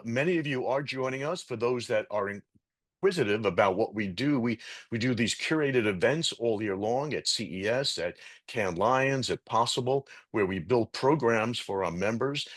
Many of you are joining us. For those that are inquisitive about what we do these curated events all year long at CES, at Cannes Lions, at Possible, where we build programs for our members.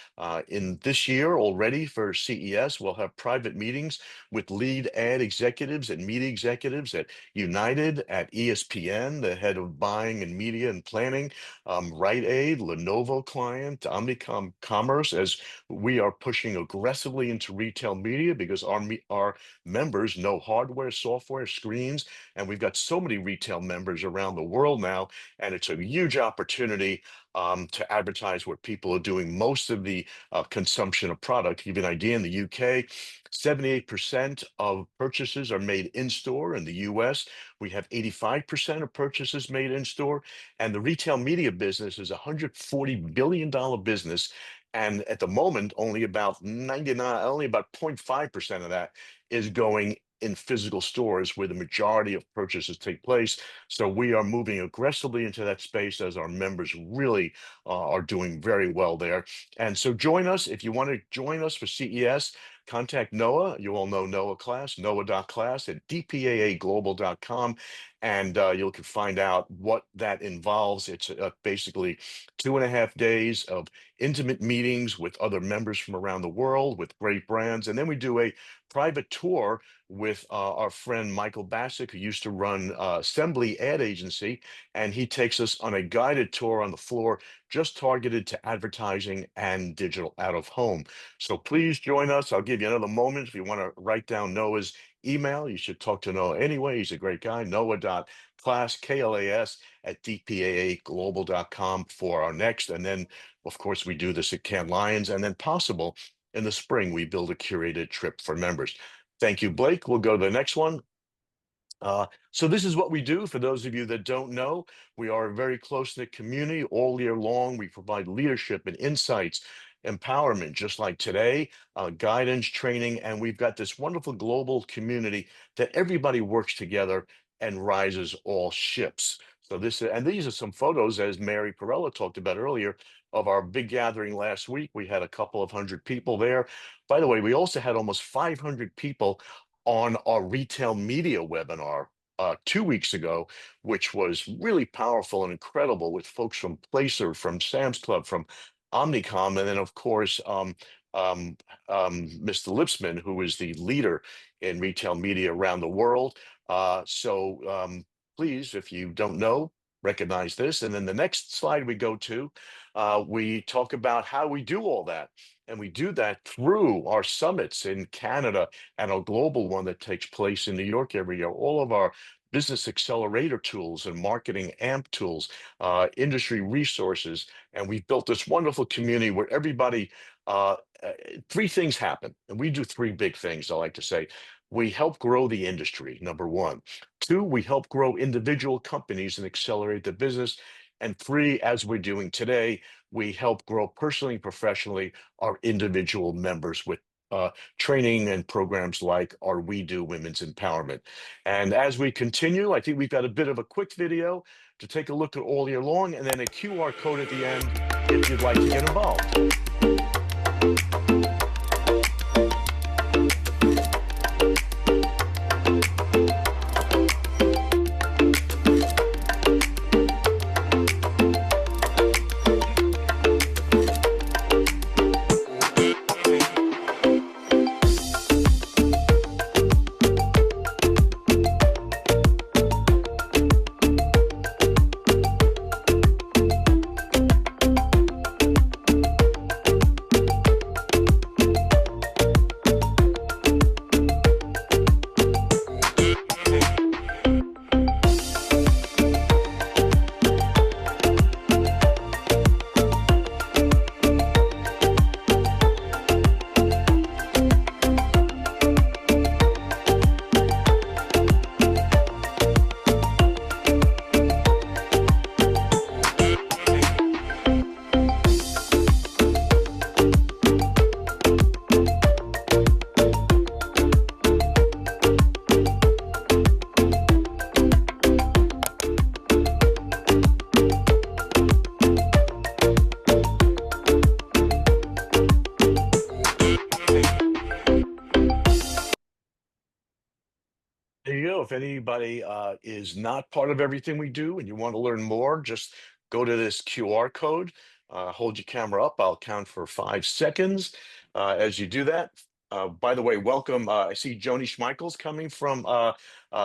In this year already for CES, we'll have private meetings with lead ad executives and media executives at United, at ESPN, the head of buying and media and planning, Rite Aid, Lenovo client, Omnicom Commerce, as we are pushing aggressively into retail media because our members know hardware, software, screens, and we've got so many retail members around the world now, and it's a huge opportunity to advertise where people are doing most of the consumption of product. To give you an idea, in the UK, 78% of purchases are made in store. In the US, we have 85% of purchases made in store, and the retail media business is a $140 billion business. And at the moment, only about 0.5% of that is going in physical stores where the majority of purchases take place. So we are moving aggressively into that space as our members really are doing very well there. And so join us. If you want to join us for CES, contact Noah. You all know Noah Class, noah.class at dpaaglobal.com. And you can find out what that involves. It's basically 2.5 days of intimate meetings with other members from around the world with great brands. And then we do a private tour with our friend Michael Bassick, who used to run Assembly Ad Agency, and he takes us on a guided tour on the floor just targeted to advertising and digital out of home. So please join us. I'll give you another moment if you want to write down Noah's email. You should talk to Noah anyway. He's a great guy. Noah.class, KLAS, at dpaaglobal.com for our next. And then, of course, we do this at Cannes Lions, and then Possible in the spring, we build a curated trip for members. Thank you, Blake. We'll go to the next one. So this is what we do. For those of you that don't know, we are a very close-knit community all year long. We provide leadership and insights, empowerment, just like today, guidance, training, and we've got this wonderful global community that everybody works together and rises all ships. So these are some photos, as Mary Perella talked about earlier, of our big gathering last week. We had a couple of hundred people there. By the way, we also had almost 500 people on our retail media webinar 2 weeks ago, which was really powerful and incredible, with folks from Placer, from Sam's Club, from Omnicom, and then of course Mr. Lipsman, who is the leader in retail media around the world. Please, if you don't know, recognize this. And then the next slide we go to, we talk about how we do all that. And we do that through our summits in Canada and a global one that takes place in New York every year. All of our business accelerator tools and marketing amp tools, industry resources. And we've built this wonderful community where everybody, three things happen. And we do three big things, I like to say. We help grow the industry, number one. Two, we help grow individual companies and accelerate the business. And three, as we're doing today, we help grow personally and professionally our individual members with training and programs like our We Do Women's Empowerment. And as we continue, I think we've got a bit of a quick video to take a look at all year long, and then a QR code at the end if you'd like to get involved. if anybody is not part of everything we do and you want to learn more, just go to this QR code, hold your camera up. I'll count for 5 seconds as you do that. By the way, welcome. I see Joni Schmeichel's coming from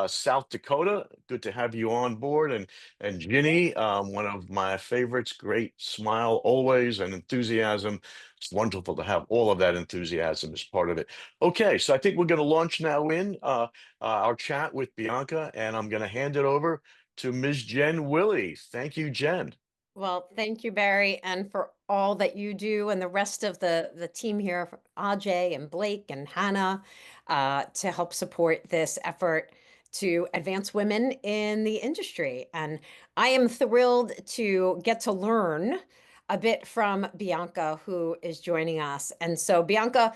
South Dakota. Good to have you on board. And Ginny, one of my favorites, great smile always and enthusiasm. It's wonderful to have all of that enthusiasm as part of it. Okay, so I think we're going to launch now in our chat with Bianca, and I'm going to hand it over to Ms. Jen Willie. Thank you, Jen. Well, thank you, Barry, and for all that you do and the rest of the team here, Ajay and Blake and Hannah, to help support this effort to advance women in the industry. And I am thrilled to get to learn a bit from Bianca, who is joining us. And so, Bianca,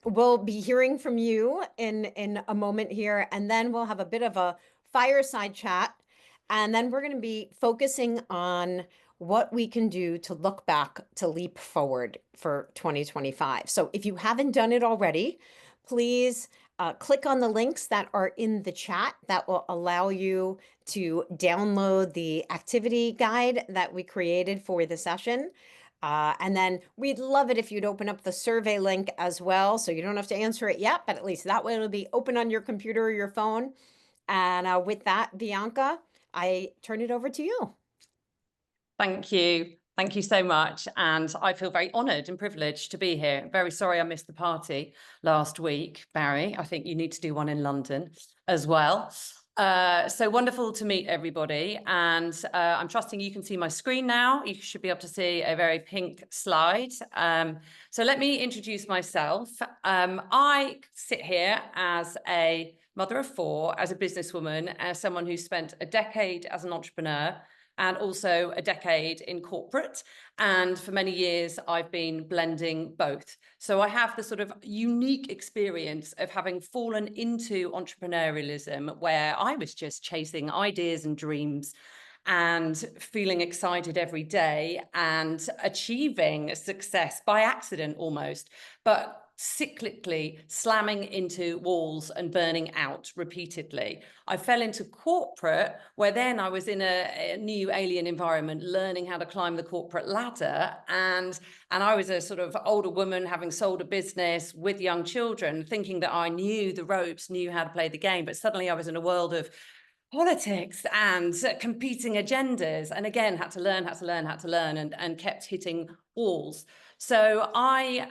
we'll be hearing from you in a moment here, and then we'll have a bit of a fireside chat. And then we're going to be focusing on what we can do to look back to leap forward for 2025. So if you haven't done it already, please click on the links that are in the chat that will allow you to download the activity guide that we created for the session. And then we'd love it if you'd open up the survey link as well. So you don't have to answer it yet, but at least that way it'll be open on your computer or your phone. And with that, Bianca, I turn it over to you. Thank you. Thank you so much. And I feel very honoured and privileged to be here. Very sorry I missed the party last week, Barry. I think you need to do one in London as well. So wonderful to meet everybody. And I'm trusting you can see my screen now. You should be able to see a very pink slide. So let me introduce myself. I sit here as a mother of four, as a businesswoman, as someone who spent a decade as an entrepreneur and also a decade in corporate. And for many years, I've been blending both. So I have the sort of unique experience of having fallen into entrepreneurialism, where I was just chasing ideas and dreams and feeling excited every day and achieving success by accident almost, but cyclically slamming into walls and burning out repeatedly. I fell into corporate, where then I was in a new alien environment, learning how to climb the corporate ladder. And I was a sort of older woman having sold a business with young children, thinking that I knew the ropes, knew how to play the game. But suddenly I was in a world of politics and competing agendas, and again had to learn and kept hitting walls. So I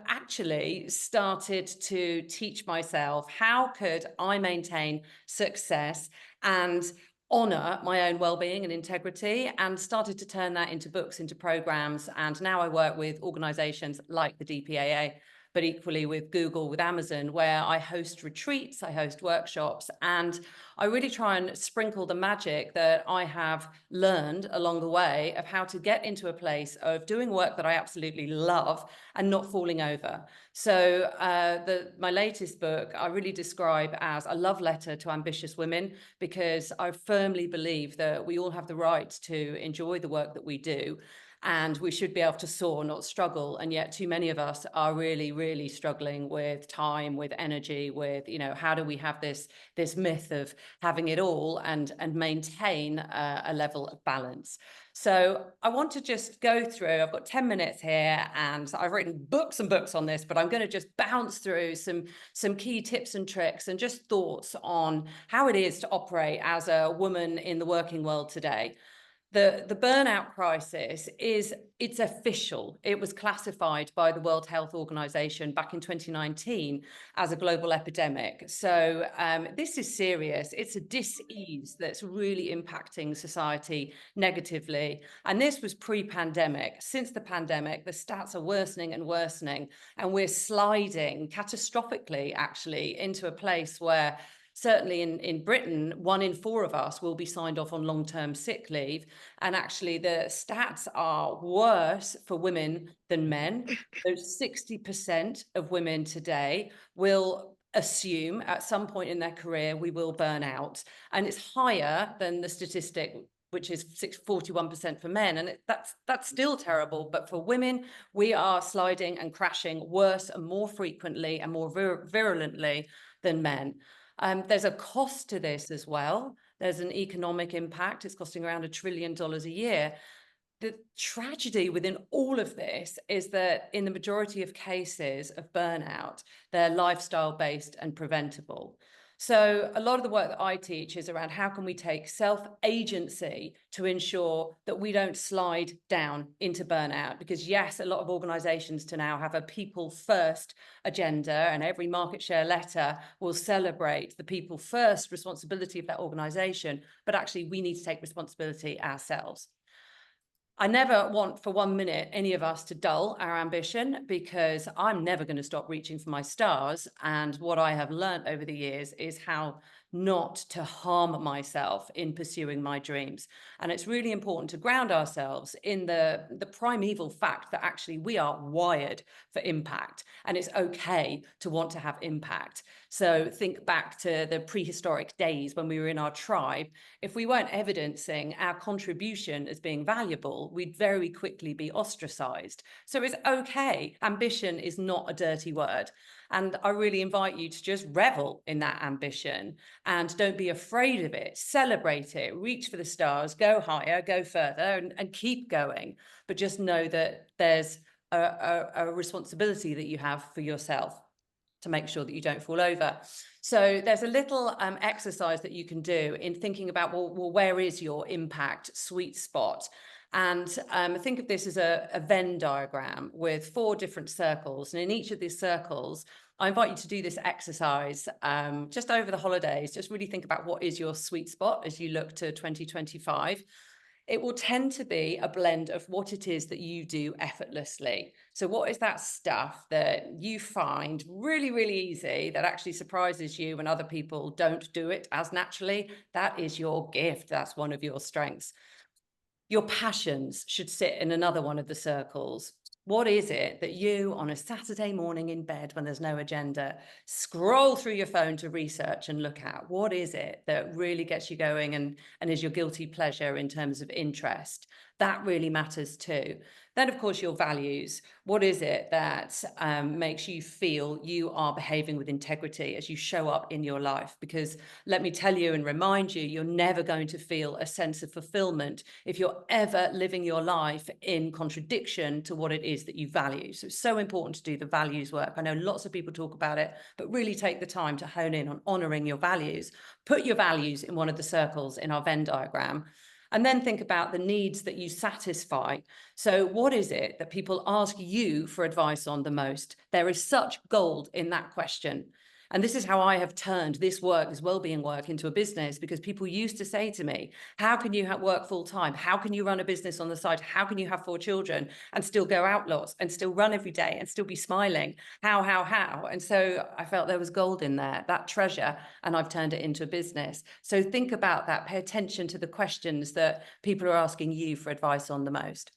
actually started to teach myself how could I maintain success and honor my own well-being and integrity, and started to turn that into books, into programs. And now I work with organizations like the DPAA, but equally with Google, with Amazon, where I host retreats, I host workshops, and I really try and sprinkle the magic that I have learned along the way of how to get into a place of doing work that I absolutely love and not falling over. So my latest book, I really describe as a love letter to ambitious women, because I firmly believe that we all have the right to enjoy the work that we do. And we should be able to soar, not struggle. And yet too many of us are really, really struggling with time, with energy, with, how do we have this myth of having it all and maintain a level of balance. So I want to just go through, I've got 10 minutes here and I've written books and books on this, but I'm going to just bounce through some key tips and tricks and just thoughts on how it is to operate as a woman in the working world today. The burnout crisis it's official. It was classified by the World Health Organization back in 2019 as a global epidemic. So this is serious. It's a dis-ease that's really impacting society negatively. And this was pre-pandemic. Since the pandemic, the stats are worsening and worsening, and we're sliding catastrophically, actually, into a place where certainly in Britain, 1 in 4 of us will be signed off on long-term sick leave. And actually the stats are worse for women than men. So 60% of women today will assume at some point in their career we will burn out. And it's higher than the statistic, which is 41% for men. And that's still terrible. But for women, we are sliding and crashing worse and more frequently and more virulently than men. There's a cost to this as well. There's an economic impact. It's costing around $1 trillion a year. The tragedy within all of this is that in the majority of cases of burnout, they're lifestyle-based and preventable. So a lot of the work that I teach is around how can we take self-agency to ensure that we don't slide down into burnout? Because yes, a lot of organizations to now have a people first agenda, and every market share letter will celebrate the people first responsibility of that organization, but actually we need to take responsibility ourselves. I never want for 1 minute any of us to dull our ambition, because I'm never going to stop reaching for my stars. And what I have learned over the years is how not to harm myself in pursuing my dreams. And it's really important to ground ourselves in the primeval fact that actually we are wired for impact, and it's okay to want to have impact. So think back to the prehistoric days when we were in our tribe. If we weren't evidencing our contribution as being valuable, we'd very quickly be ostracized. So it's okay. Ambition is not a dirty word. And I really invite you to just revel in that ambition and don't be afraid of it. Celebrate it, reach for the stars, go higher, go further, and keep going. But just know that there's a responsibility that you have for yourself to make sure that you don't fall over. So there's a little exercise that you can do in thinking about, well, where is your impact sweet spot? And think of this as a Venn diagram with 4 different circles. And in each of these circles, I invite you to do this exercise just over the holidays. Just really think about what is your sweet spot as you look to 2025. It will tend to be a blend of what it is that you do effortlessly. So what is that stuff that you find really, really easy that actually surprises you when other people don't do it as naturally? That is your gift. That's one of your strengths. Your passions should sit in another one of the circles. What is it that you, on a Saturday morning in bed when there's no agenda, scroll through your phone to research and look at? What is it that really gets you going and is your guilty pleasure in terms of interest? That really matters too. Then, of course, your values. What is it that makes you feel you are behaving with integrity as you show up in your life? Because let me tell you and remind you, you're never going to feel a sense of fulfillment if you're ever living your life in contradiction to what it is that you value. So it's so important to do the values work. I know lots of people talk about it, but really take the time to hone in on honoring your values. Put your values in one of the circles in our Venn diagram. And then think about the needs that you satisfy. So what is it that people ask you for advice on the most? There is such gold in that question. And this is how I have turned this work, this wellbeing work, into a business, because people used to say to me, how can you work full time? How can you run a business on the side? How can you have 4 children and still go out lots and still run every day and still be smiling? How? And so I felt there was gold in there, that treasure, and I've turned it into a business. So think about that. Pay attention to the questions that people are asking you for advice on the most.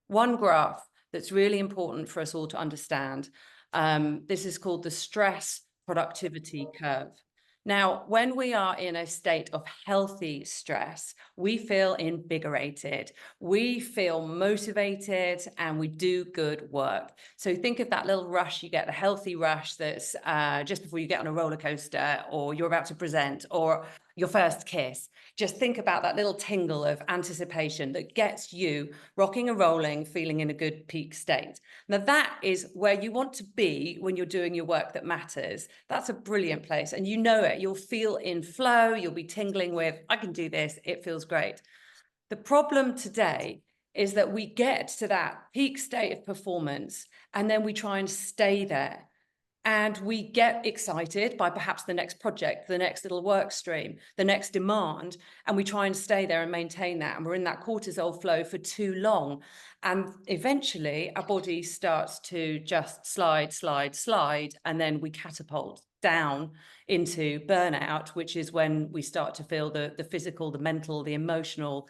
One graph that's really important for us all to understand, this is called the stress productivity curve. Now, when we are in a state of healthy stress, we feel invigorated, we feel motivated, and we do good work. So think of that little rush you get, the healthy rush that's just before you get on a roller coaster, or you're about to present, or your first kiss. Just think about that little tingle of anticipation that gets you rocking and rolling, feeling in a good peak state. Now, that is where you want to be when you're doing your work that matters. That's a brilliant place. And you know it. You'll feel in flow. You'll be tingling with, I can do this. It feels great. The problem today is that we get to that peak state of performance and then we try and stay there. And we get excited by perhaps the next project, the next little work stream, the next demand, and we try and stay there and maintain that. And we're in that cortisol flow for too long. And eventually our body starts to just slide, and then we catapult down into burnout, which is when we start to feel the physical, the mental, the emotional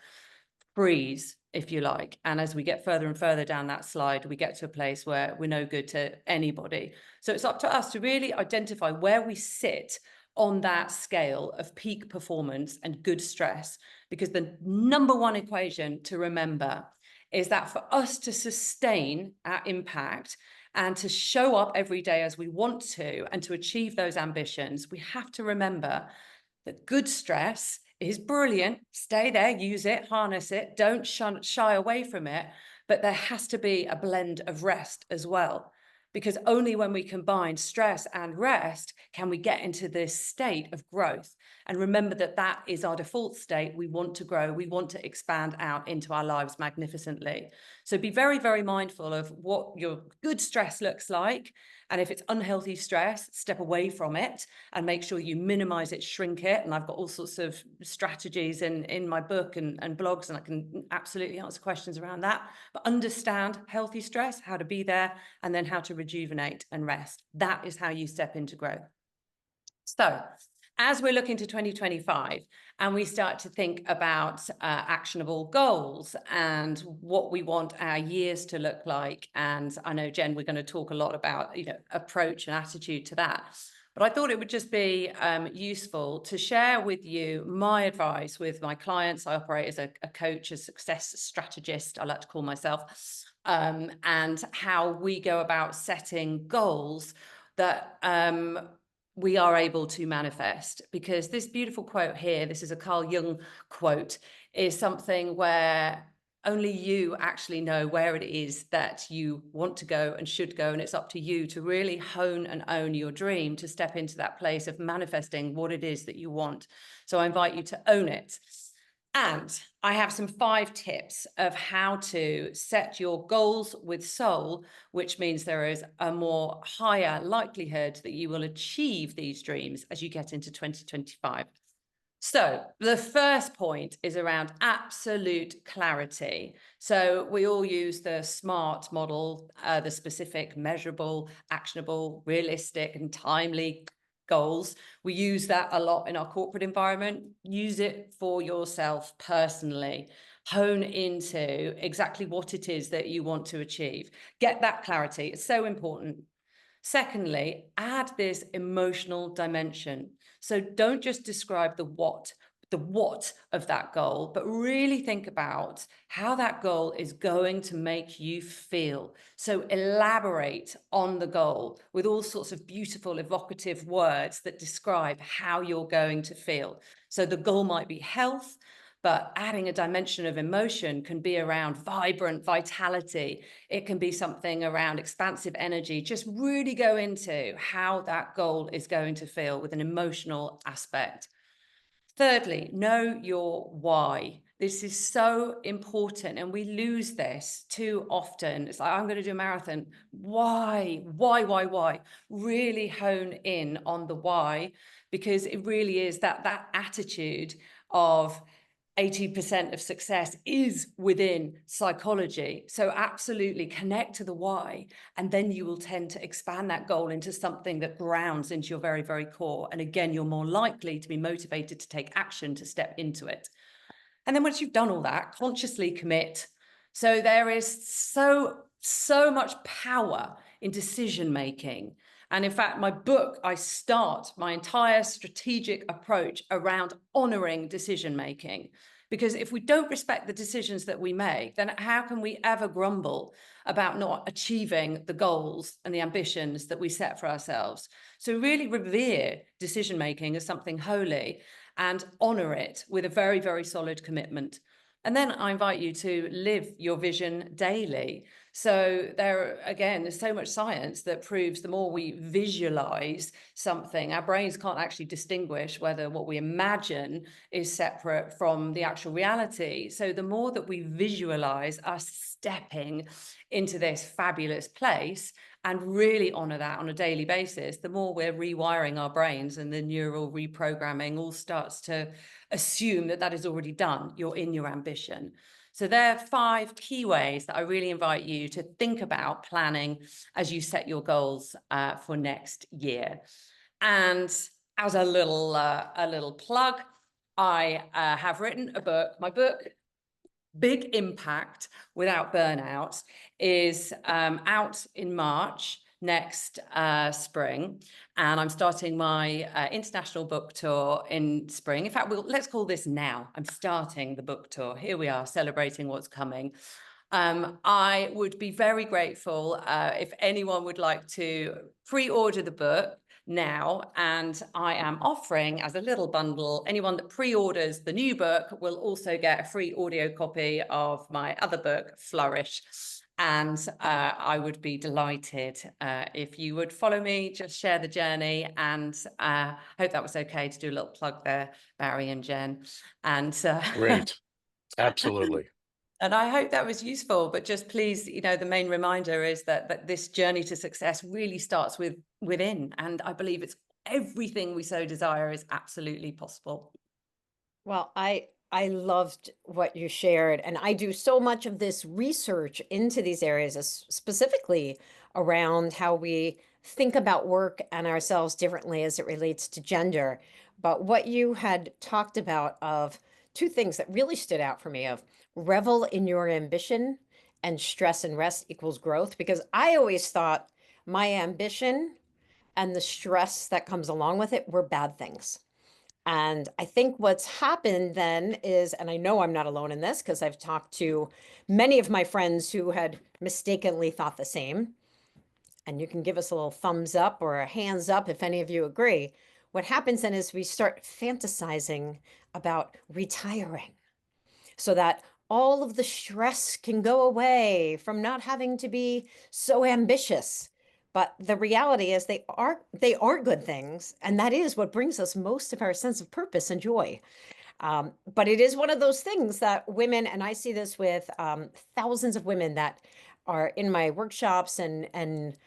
freeze, if you like. And as we get further and further down that slide, we get to a place where we're no good to anybody. So it's up to us to really identify where we sit on that scale of peak performance and good stress, because the number one equation to remember is that for us to sustain our impact And to show up every day as we want to, and to achieve those ambitions, we have to remember that good stress is brilliant. Stay there, use it, harness it, don't shy away from it. But there has to be a blend of rest as well, because only when we combine stress and rest can we get into this state of growth. And remember that that is our default state. We want to grow, we want to expand out into our lives magnificently. So be very, very mindful of what your good stress looks like. And if it's unhealthy stress, step away from it and make sure you minimize it, shrink it. And I've got all sorts of strategies in my book and blogs, and I can absolutely answer questions around that. But understand healthy stress, how to be there, and then how to rejuvenate and rest. That is how you step into growth. So as we're looking to 2025 and we start to think about actionable goals and what we want our years to look like, and I know, Jen, we're going to talk a lot about, approach and attitude to that. But I thought it would just be useful to share with you my advice with my clients. I operate as a coach, a success strategist, I like to call myself, and how we go about setting goals that we are able to manifest. Because this beautiful quote here, this is a Carl Jung quote, is something where only you actually know where it is that you want to go and should go. And it's up to you to really hone and own your dream, to step into that place of manifesting what it is that you want. So I invite you to own it. And I have some 5 tips of how to set your goals with soul, which means there is a more higher likelihood that you will achieve these dreams as you get into 2025. So the first point is around absolute clarity. So we all use the SMART model, the specific, measurable, actionable, realistic, and timely goals. We use that a lot in our corporate environment. Use it for yourself personally. Hone into exactly what it is that you want to achieve. Get that clarity. It's so important. Secondly, add this emotional dimension. So don't just describe the what of that goal, but really think about how that goal is going to make you feel. So elaborate on the goal with all sorts of beautiful, evocative words that describe how you're going to feel. So the goal might be health, but adding a dimension of emotion can be around vibrant vitality. It can be something around expansive energy. Just really go into how that goal is going to feel with an emotional aspect. Thirdly, know your why. This is so important, and we lose this too often. It's like, I'm going to do a marathon. Why? Really hone in on the why, because it really is that attitude of 80% of success is within psychology. So absolutely connect to the why, and then you will tend to expand that goal into something that grounds into your very, very core. And again, you're more likely to be motivated to take action, to step into it. And then once you've done all that, consciously commit. So there is so much power in decision making. And in fact, my book, I start my entire strategic approach around honoring decision making. Because if we don't respect the decisions that we make, then how can we ever grumble about not achieving the goals and the ambitions that we set for ourselves? So really revere decision making as something holy and honor it with a very, very solid commitment. And then I invite you to live your vision daily. So there's so much science that proves the more we visualize something, our brains can't actually distinguish whether what we imagine is separate from the actual reality. So the more that we visualize us stepping into this fabulous place and really honor that on a daily basis, the more we're rewiring our brains, and the neural reprogramming all starts to assume that that is already done. You're in your ambition. So there are 5 key ways that I really invite you to think about planning as you set your goals for next year. And as a little plug, I have written a book. My book, Big Impact Without Burnout, is out in March next spring, and I'm starting my international book tour in spring. In fact, let's call this now. I'm starting the book tour. Here we are, celebrating what's coming. I would be very grateful if anyone would like to pre-order the book now, and I am offering as a little bundle, anyone that pre-orders the new book will also get a free audio copy of my other book, Flourish. And I would be delighted if you would follow me, just share the journey, and hope that was okay to do a little plug there, Barry and Jen. And Great. Absolutely. and I hope that was useful, but just please, the main reminder is that this journey to success really starts within. And I believe it's everything we so desire is absolutely possible. Well, I loved what you shared, and I do so much of this research into these areas, specifically around how we think about work and ourselves differently as it relates to gender. But what you had talked about of two things that really stood out for me of revel in your ambition and stress and rest equals growth, because I always thought my ambition and the stress that comes along with it were bad things. And I think what's happened then is, and I know I'm not alone in this because I've talked to many of my friends who had mistakenly thought the same. And you can give us a little thumbs up or a hands up if any of you agree. What happens then is we start fantasizing about retiring so that all of the stress can go away from not having to be so ambitious. But the reality is they are good things, and that is what brings us most of our sense of purpose and joy. But it is one of those things that women, and I see this with thousands of women that are in my workshops and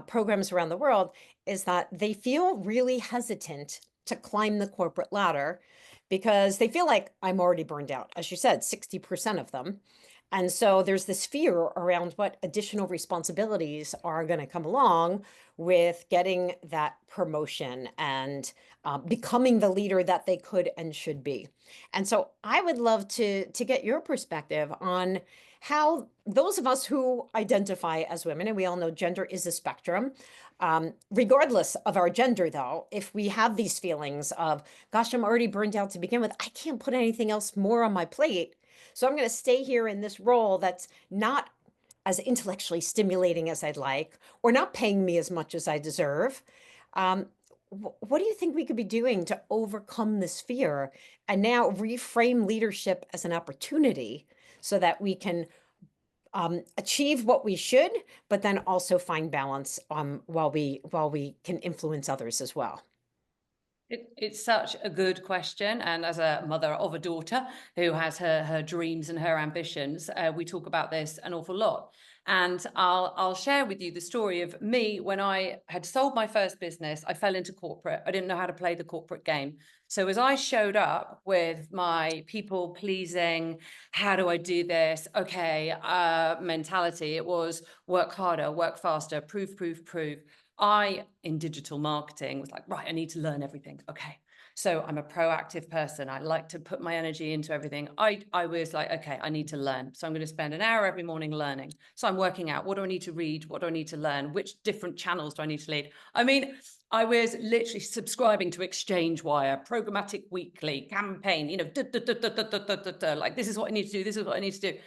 programs around the world, is that they feel really hesitant to climb the corporate ladder because they feel like I'm already burned out. As you said, 60% of them. And so there's this fear around what additional responsibilities are going to come along with getting that promotion and becoming the leader that they could and should be. And so I would love to get your perspective on how those of us who identify as women, and we all know gender is a spectrum, regardless of our gender, though, if we have these feelings of, gosh, I'm already burned out to begin with, I can't put anything else more on my plate. So I'm going to stay here in this role that's not as intellectually stimulating as I'd like, or not paying me as much as I deserve. Um, what do you think we could be doing to overcome this fear and now reframe leadership as an opportunity so that we can achieve what we should, but then also find balance while we can influence others as well? It's such a good question. And as a mother of a daughter who has her dreams and her ambitions, we talk about this an awful lot. And I'll share with you the story of me when I had sold my first business. I fell into corporate. I didn't know how to play the corporate game. So as I showed up with my people pleasing, how do I do this? Okay, mentality, it was work harder, work faster, prove, prove, prove. I, in digital marketing, was like, right, I need to learn everything. Okay. So I'm a proactive person. I like to put my energy into everything. I was like, okay, I need to learn. So I'm going to spend an hour every morning learning. So I'm working out, what do I need to read? What do I need to learn? Which different channels do I need to lead? I mean, I was literally subscribing to Exchange Wire, Programmatic Weekly, Campaign, like, this is what I need to do. This is what I need to do.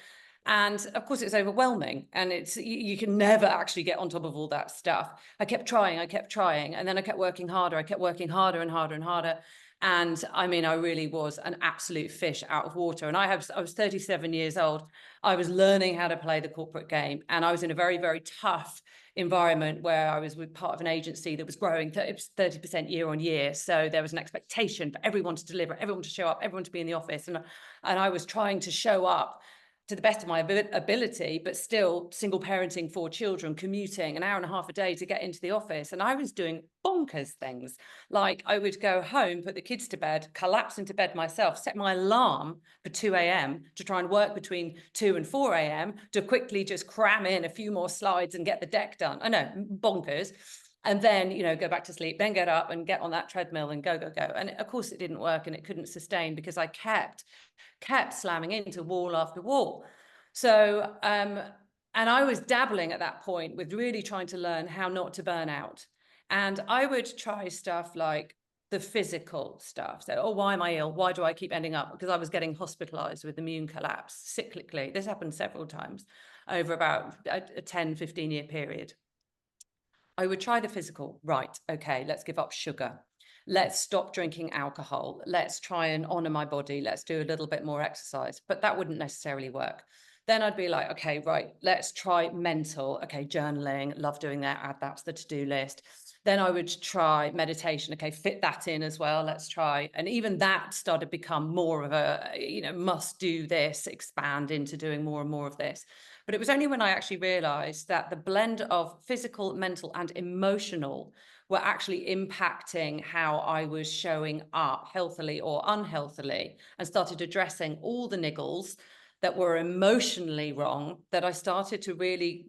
And of course, it's overwhelming, and you can never actually get on top of all that stuff. I kept trying, and then I kept working harder. I kept working harder and harder and harder. And I mean, I really was an absolute fish out of water. And I was 37 years old. I was learning how to play the corporate game, and I was in a very, very tough environment where I was with part of an agency that was growing 30% year on year. So there was an expectation for everyone to deliver, everyone to show up, everyone to be in the office. And I was trying to show up to the best of my ability, but still single parenting 4 children, commuting an hour and a half a day to get into the office. And I was doing bonkers things. Like, I would go home, put the kids to bed, collapse into bed myself, set my alarm for 2 a.m. to try and work between 2 and 4 a.m. to quickly just cram in a few more slides and get the deck done. I know, bonkers. And then, go back to sleep, then get up and get on that treadmill and go, go, go. And of course it didn't work, and it couldn't sustain because I kept slamming into wall after wall. So, and I was dabbling at that point with really trying to learn how not to burn out. And I would try stuff like the physical stuff. So, oh, why am I ill? Why do I keep ending up? Because I was getting hospitalized with immune collapse cyclically. This happened several times over about a 10, 15-year period. I would try the physical. Right, okay, let's give up sugar. Let's stop drinking alcohol. Let's try and honor my body. Let's do a little bit more exercise. But that wouldn't necessarily work. Then I'd be like, okay, right, let's try mental. Okay, journaling, love doing that, add that to the to-do list. Then I would try meditation. Okay, fit that in as well. Let's try. And even that started to become more of a, must do this, expand into doing more and more of this. But it was only when I actually realized that the blend of physical, mental, and emotional were actually impacting how I was showing up healthily or unhealthily, and started addressing all the niggles that were emotionally wrong, that I started to really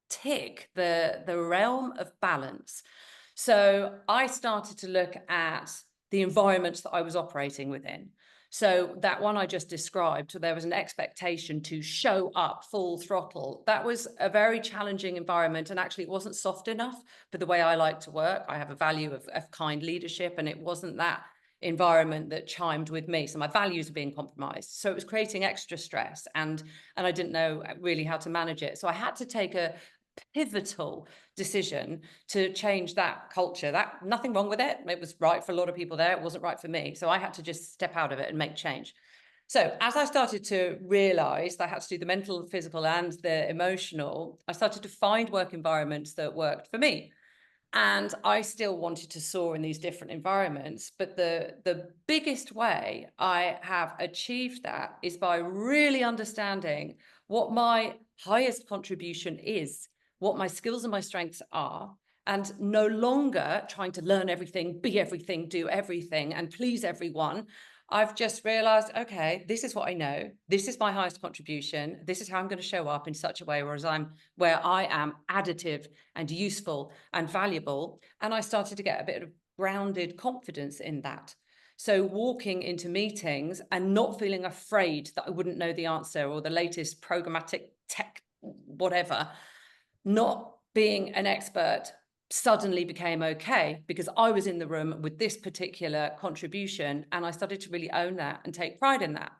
tick the realm of balance. So I started to look at the environments that I was operating within. So that one I just described, so there was an expectation to show up full throttle. That was a very challenging environment, and actually it wasn't soft enough for the way I like to work. I have a value of kind leadership, and it wasn't that environment that chimed with me. So my values were being compromised. So it was creating extra stress, and I didn't know really how to manage it. So I had to take a pivotal decision to change that culture. That nothing wrong with it. It was right for a lot of people there. It wasn't right for me. So I had to just step out of it and make change. So as I started to realize that I had to do the mental, physical, and the emotional, I started to find work environments that worked for me. And I still wanted to soar in these different environments. But the biggest way I have achieved that is by really understanding what my highest contribution is, what my skills and my strengths are, and no longer trying to learn everything, be everything, do everything, and please everyone. I've just realized, okay, this is what I know. This is my highest contribution. This is how I'm going to show up in such a way where I am additive and useful and valuable. And I started to get a bit of grounded confidence in that. So walking into meetings and not feeling afraid that I wouldn't know the answer or the latest programmatic tech, whatever, not being an expert suddenly became okay because I was in the room with this particular contribution, and I started to really own that and take pride in that.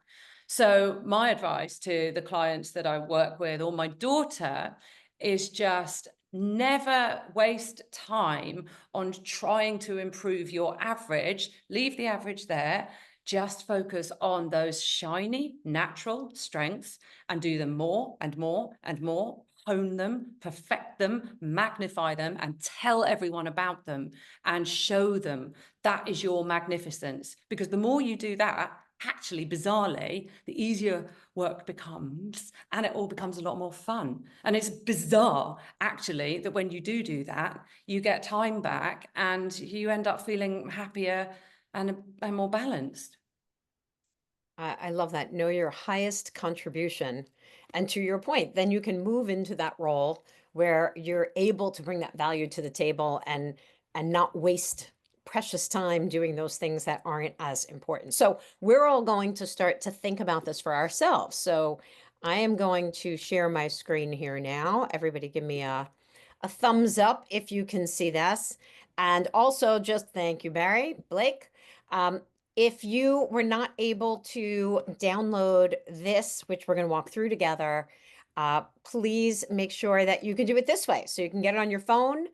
So my advice to the clients that I work with, or my daughter, is just never waste time on trying to improve your average. Leave the average there. Just focus on those shiny, natural strengths and do them more and more and more. Hone them, perfect them, magnify them, and tell everyone about them and show them. That is your magnificence. Because the more you do that, actually, bizarrely, the easier work becomes, and it all becomes a lot more fun. And it's bizarre, actually, that when you do that, you get time back and you end up feeling happier and more balanced. I love that. Know your highest contribution. And to your point, then you can move into that role where you're able to bring that value to the table and not waste precious time doing those things that aren't as important. So we're all going to start to think about this for ourselves. So I am going to share my screen here now. Everybody give me a thumbs up if you can see this. And also just thank you, Barry, Blake. If you were not able to download this, which we're going to walk through together, please make sure that you can do it this way. So you can get it on your phone.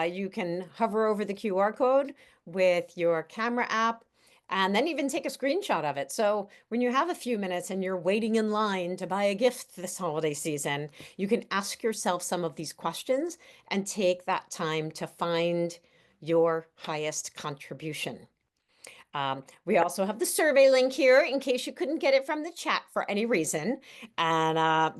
You can hover over the QR code with your camera app and then even take a screenshot of it. So when you have a few minutes and you're waiting in line to buy a gift this holiday season, you can ask yourself some of these questions and take that time to find your highest contribution. We also have the survey link here in case you couldn't get it from the chat for any reason. And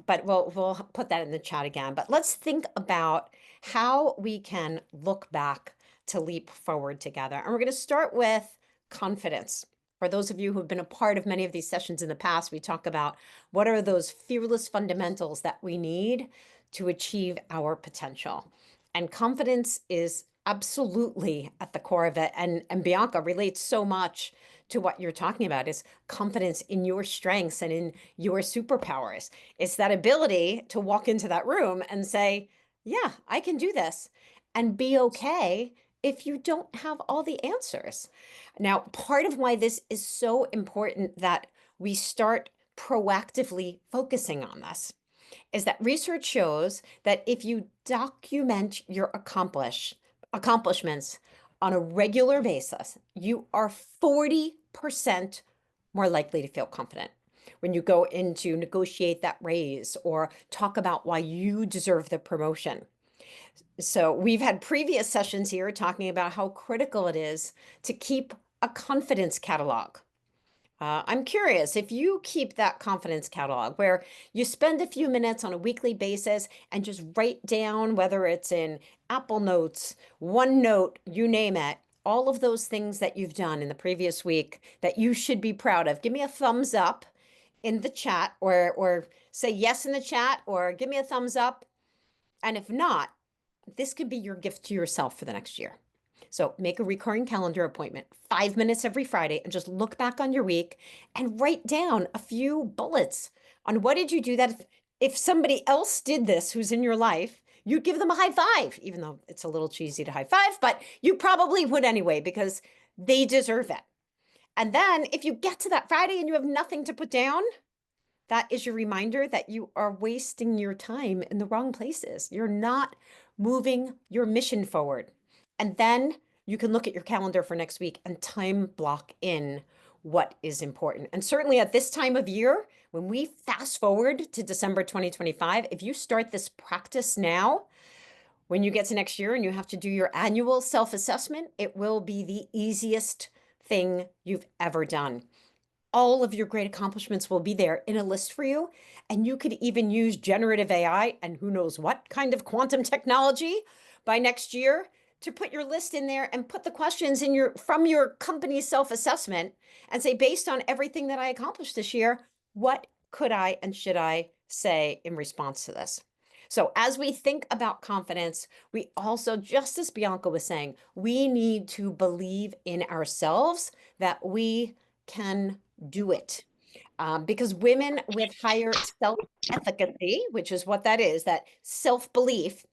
but we'll put that in the chat again. But let's think about how we can look back to leap forward together. And we're going to start with confidence. For those of you who have been a part of many of these sessions in the past, we talk about what are those fearless fundamentals that we need to achieve our potential. And confidence is absolutely at the core of it. And Bianca relates so much to what you're talking about, is confidence in your strengths and in your superpowers. It's that ability to walk into that room and say, yeah, I can do this, and be okay if you don't have all the answers. Now, part of why this is so important that we start proactively focusing on this is that research shows that if you document your accomplishments on a regular basis, you are 40% more likely to feel confident when you go in to negotiate that raise or talk about why you deserve the promotion. So we've had previous sessions here talking about how critical it is to keep a confidence catalog. I'm curious if you keep that confidence catalog where you spend a few minutes on a weekly basis and just write down, whether it's in Apple Notes, OneNote, you name it, all of those things that you've done in the previous week that you should be proud of. Give me a thumbs up in the chat, or say yes in the chat, or give me a thumbs up. And if not, this could be your gift to yourself for the next year. So make a recurring calendar appointment, 5 minutes every Friday, and just look back on your week and write down a few bullets on what did you do that if somebody else did this who's in your life, you'd give them a high five, even though it's a little cheesy to high five, but you probably would anyway because they deserve it. And then if you get to that Friday and you have nothing to put down, that is your reminder that you are wasting your time in the wrong places. You're not moving your mission forward. And then you can look at your calendar for next week and time block in what is important. And certainly at this time of year, when we fast forward to December 2025, if you start this practice now, when you get to next year and you have to do your annual self-assessment, it will be the easiest thing you've ever done. All of your great accomplishments will be there in a list for you. And you could even use generative AI and who knows what kind of quantum technology by next year to put your list in there and put the questions in from your company's self-assessment and say, based on everything that I accomplished this year, what could I and should I say in response to this? So as we think about confidence, we also, just as Bianca was saying, we need to believe in ourselves that we can do it. Because women with higher self-efficacy, which is what that is, that self-belief,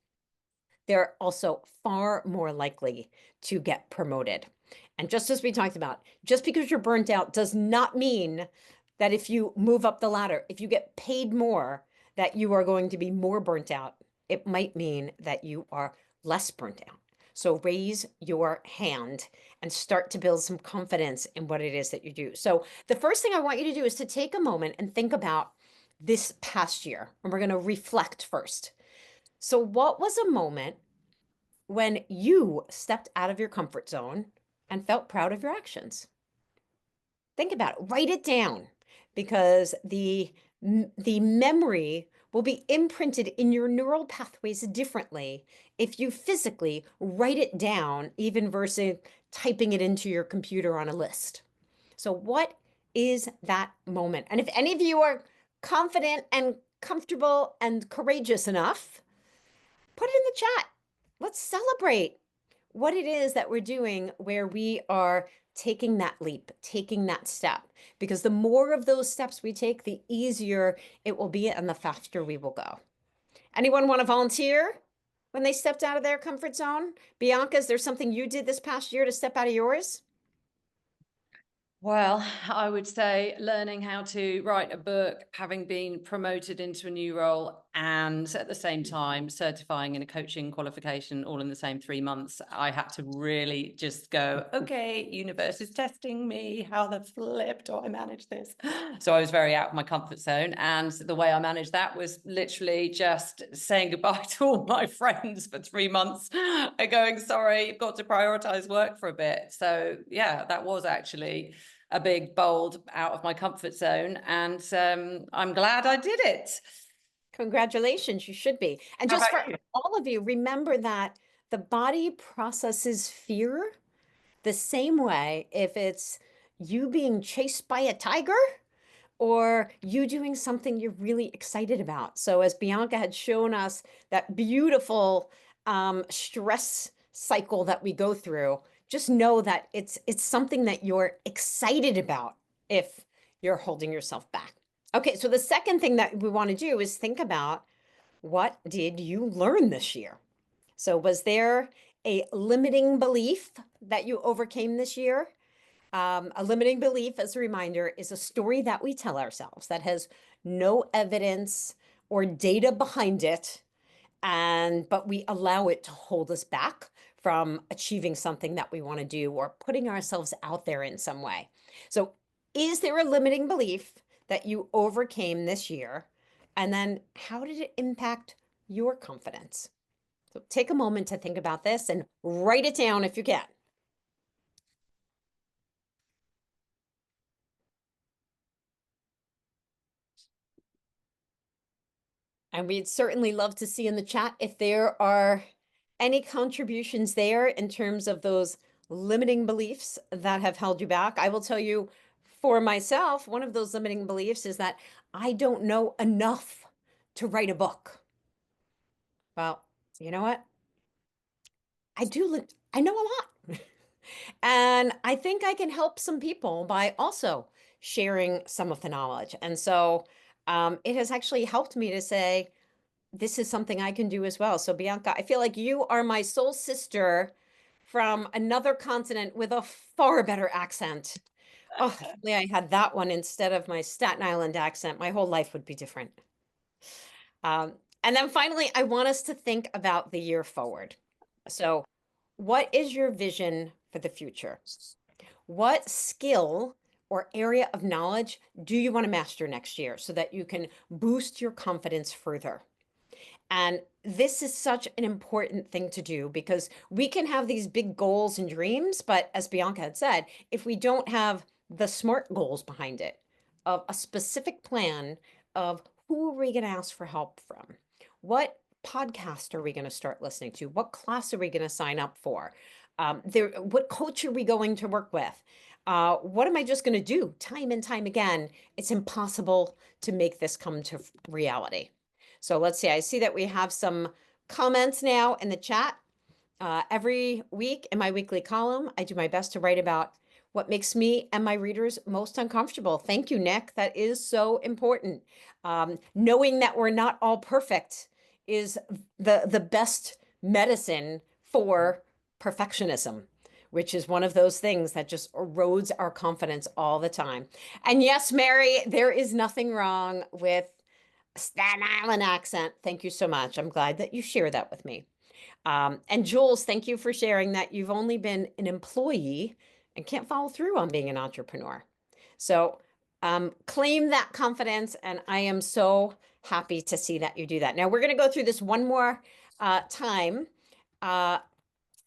they're also far more likely to get promoted. And just as we talked about, just because you're burnt out does not mean that if you move up the ladder, if you get paid more, that you are going to be more burnt out. It might mean that you are less burnt out. So raise your hand and start to build some confidence in what it is that you do. So the first thing I want you to do is to take a moment and think about this past year. And we're going to reflect first. So what was a moment when you stepped out of your comfort zone and felt proud of your actions? Think about it, write it down, because the memory will be imprinted in your neural pathways differently if you physically write it down, even versus typing it into your computer on a list. So what is that moment? And if any of you are confident and comfortable and courageous enough, put it in the chat. Let's celebrate what it is that we're doing where we are taking that leap, taking that step, because the more of those steps we take, the easier it will be and the faster we will go. Anyone want to volunteer when they stepped out of their comfort zone? Bianca, is there something you did this past year to step out of yours? Well, I would say learning how to write a book, having been promoted into a new role, and at the same time certifying in a coaching qualification all in the same 3 months. I had to really just go, okay, universe is testing me. How the flip do I manage this? So I was very out of my comfort zone. And the way I managed that was literally just saying goodbye to all my friends for 3 months and going, sorry, you've got to prioritize work for a bit. So yeah, that was actually a big, bold, out of my comfort zone. And I'm glad I did it. Congratulations, you should be. And How just about for you? all of you, remember that the body processes fear the same way if it's you being chased by a tiger or you doing something you're really excited about. So as Bianca had shown us that beautiful stress cycle that we go through, just know that it's something that you're excited about if you're holding yourself back. Okay, so the second thing that we want to do is think about, what did you learn this year? So was there a limiting belief that you overcame this year? A limiting belief, as a reminder, is a story that we tell ourselves that has no evidence or data behind it, but we allow it to hold us back from achieving something that we want to do or putting ourselves out there in some way. So, is there a limiting belief that you overcame this year? And then how did it impact your confidence? So, take a moment to think about this and write it down if you can. And we'd certainly love to see in the chat if there are any contributions there in terms of those limiting beliefs that have held you back. I will tell you, for myself, one of those limiting beliefs is that I don't know enough to write a book. Well, you know what? I know a lot. And I think I can help some people by also sharing some of the knowledge. And so it has actually helped me to say, this is something I can do as well. So Bianca, I feel like you are my soul sister from another continent with a far better accent. Oh, if only I had that one instead of my Staten Island accent, my whole life would be different. Um, and then finally, I want us to think about the year forward. So what is your vision for the future? What skill or area of knowledge do you want to master next year so that you can boost your confidence further? And this is such an important thing to do because we can have these big goals and dreams, but as Bianca had said, if we don't have the SMART goals behind it, of a specific plan of who are we going to ask for help from? What podcast are we going to start listening to? What class are we going to sign up for? What coach are we going to work with? What am I just going to do time and time again? It's impossible to make this come to reality. So let's see, I see that we have some comments now in the chat. Every week in my weekly column, I do my best to write about what makes me and my readers most uncomfortable. Thank you, Nick. That is so important. Knowing that we're not all perfect is the best medicine for perfectionism, which is one of those things that just erodes our confidence all the time. And yes, Mary, there is nothing wrong with Staten Island accent. Thank you so much. I'm glad that you share that with me. And Jules, thank you for sharing that you've only been an employee and can't follow through on being an entrepreneur. So claim that confidence, and I am so happy to see that you do that. Now we're going to go through this one more time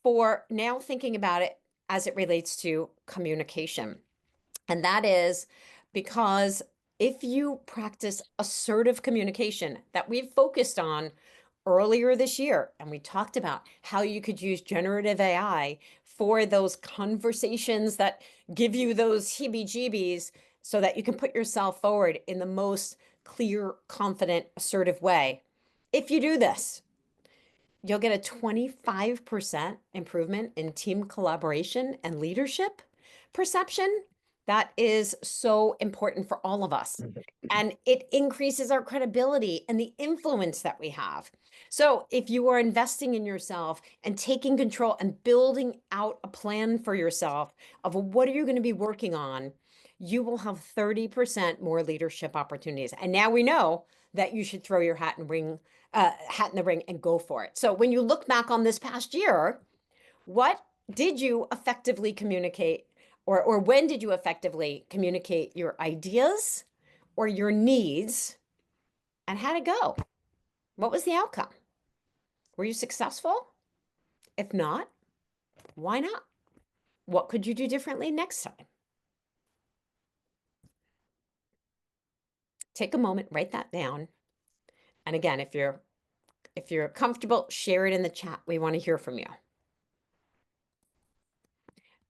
for now thinking about it as it relates to communication. And that is because if you practice assertive communication that we've focused on earlier this year, and we talked about how you could use generative AI for those conversations that give you those heebie-jeebies so that you can put yourself forward in the most clear, confident, assertive way. If you do this, you'll get a 25% improvement in team collaboration and leadership perception. That is so important for all of us. And it increases our credibility and the influence that we have. So if you are investing in yourself and taking control and building out a plan for yourself of what are you going to be working on, you will have 30% more leadership opportunities. And now we know that you should throw your hat in the ring and go for it. So when you look back on this past year, what did you effectively communicate, or when did you effectively communicate your ideas or your needs, and how'd it go? What was the outcome? Were you successful? If not, why not? What could you do differently next time? Take a moment, write that down. And again, if you're comfortable, share it in the chat. We want to hear from you.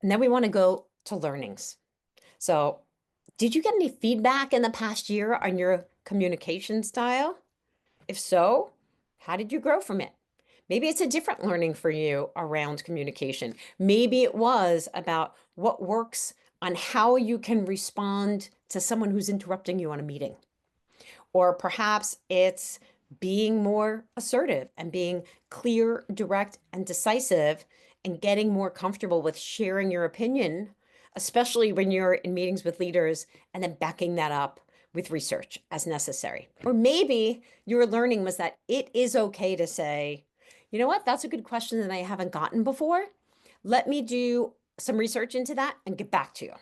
And then we want to go to learnings. So, did you get any feedback in the past year on your communication style? If so, how did you grow from it? Maybe it's a different learning for you around communication. Maybe it was about what works on how you can respond to someone who's interrupting you on a meeting. Or perhaps it's being more assertive and being clear, direct, and decisive and getting more comfortable with sharing your opinion, especially when you're in meetings with leaders, and then backing that up with research as necessary. Or maybe your learning was that it is okay to say, you know what, that's a good question that I haven't gotten before. Let me do some research into that and get back to you.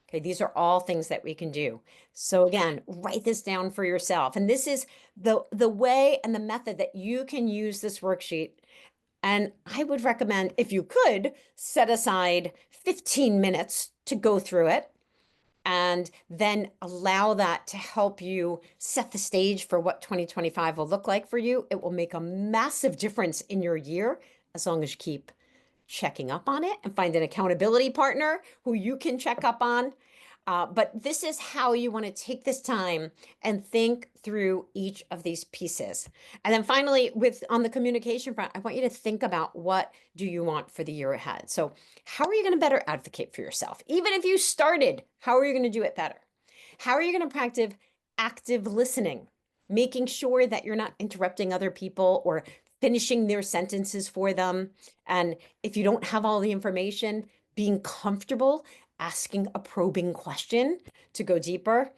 Okay, these are all things that we can do. So again, write this down for yourself. And this is the way and the method that you can use this worksheet. And I would recommend, if you could, set aside 15 minutes to go through it and then allow that to help you set the stage for what 2025 will look like for you. It will make a massive difference in your year as long as you keep checking up on it and find an accountability partner who you can check up on. But this is how you want to take this time and think through each of these pieces. And then finally, on the communication front, I want you to think about, what do you want for the year ahead? So how are you going to better advocate for yourself? Even if you started, how are you going to do it better? How are you going to practice active listening, making sure that you're not interrupting other people or finishing their sentences for them? And if you don't have all the information, being comfortable asking a probing question to go deeper.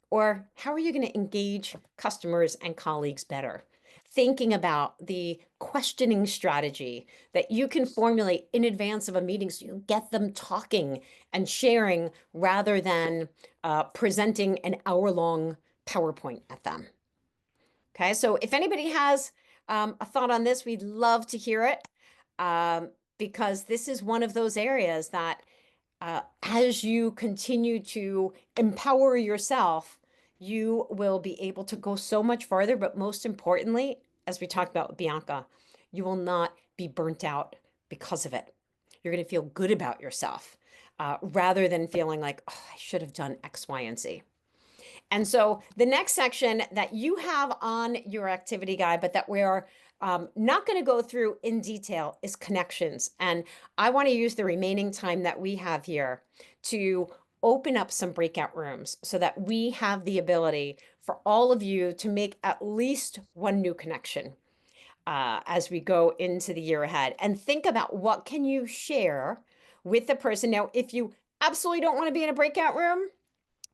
Or how are you going to engage customers and colleagues better? Thinking about the questioning strategy that you can formulate in advance of a meeting so you get them talking and sharing rather than presenting an hour-long PowerPoint at them. Okay, so if anybody has a thought on this, we'd love to hear it, because this is one of those areas that as you continue to empower yourself, you will be able to go so much farther. But most importantly, as we talked about with Bianca, you will not be burnt out because of it. You're going to feel good about yourself rather than feeling like, oh, I should have done X, Y, and Z. And so the next section that you have on your activity guide, but that we are not going to go through in detail, is connections. And I want to use the remaining time that we have here to open up some breakout rooms so that we have the ability for all of you to make at least one new connection as we go into the year ahead. And think about, what can you share with the person. Now, if you absolutely don't want to be in a breakout room,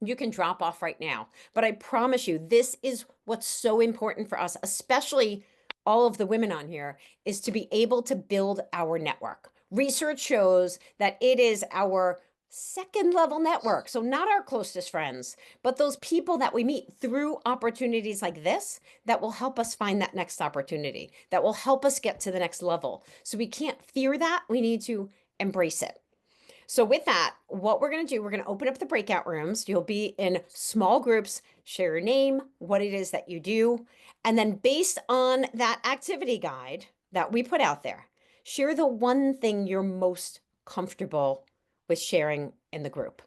you can drop off right now. But I promise you, this is what's so important for us, especially all of the women on here, is to be able to build our network. Research shows that it is our second level network. So not our closest friends, but those people that we meet through opportunities like this that will help us find that next opportunity, that will help us get to the next level. So we can't fear that. We need to embrace it. So with that, what we're going to do, we're going to open up the breakout rooms. You'll be in small groups, share your name, what it is that you do. And then based on that activity guide that we put out there, share the one thing you're most comfortable with sharing in the group.